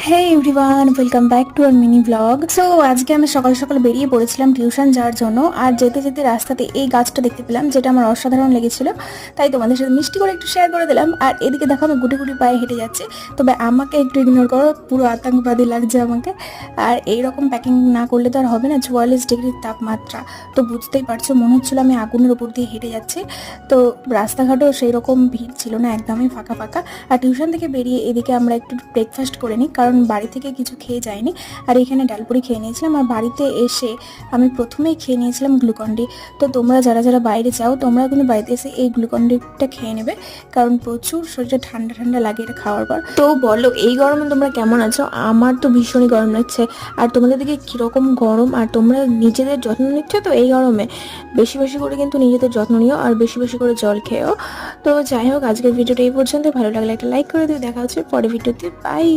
Hey everyone, welcome back to our mini blog. So আজকে আমি সকাল সকাল বেরিয়ে পড়েছিলাম টিউশন যাওয়ার জন্য। আর যেতে যেতে রাস্তাতে এই গাছটা দেখতে পেলাম, যেটা আমার অসাধারণ লেগেছিল, তাই তোমাদের সাথে মিষ্টি করে একটু শেয়ার করে দিলাম। আর এদিকে দেখো আমি গুটি গুটি পায়ে হেঁটে যাচ্ছি, তবে আমাকে একটু ইগনোর করো, পুরো আতঙ্কবাদী লাগছে আমাকে। আর এইরকম প্যাকিং না করলে তো আর হবে না, 44 ডিগ্রির তাপমাত্রা, তো বুঝতেই পারছো, মনে হচ্ছিল আমি আগুনের উপর দিয়ে হেঁটে যাচ্ছি। তো রাস্তাঘাটও সেই রকম ভিড় ছিল না, একদমই ফাঁকা ফাঁকা। আর টিউশন থেকে বেরিয়ে এদিকে আমরা একটু ব্রেকফাস্ট করে নিই, কারণ বাড়ি থেকে কিছু খেয়ে যায়নি। আর এখানে ডালপুরি খেয়ে নিয়েছিলাম, আর বাড়িতে এসে আমি প্রথমেই খেয়ে নিয়েছিলাম গ্লুকন্ডি। তো তোমরা যারা যারা বাইরে যাও, তোমরা কিন্তু বাড়িতে এসে এই গ্লুকন্ডিটা খেয়ে নেবে, কারণ প্রচুর শরীরে ঠান্ডা ঠান্ডা লাগে এটা খাওয়ার পর। তো বলো, এই গরমে তোমরা কেমন আছো? আমার তো ভীষণই গরম লাগছে। আর তোমাদের দিকে কীরকম গরম? আর তোমরা নিজেদের যত্ন নিচ্ছ তো এই গরমে? বেশি বেশি করে কিন্তু নিজেদের যত্ন নিও, আর বেশি বেশি করে জল খেয়েও। তো যাই হোক, আজকের ভিডিওটা এই পর্যন্ত। ভালো লাগলে একটা লাইক করে দিও। দেখা হচ্ছে পরে ভিডিওতে। বাই।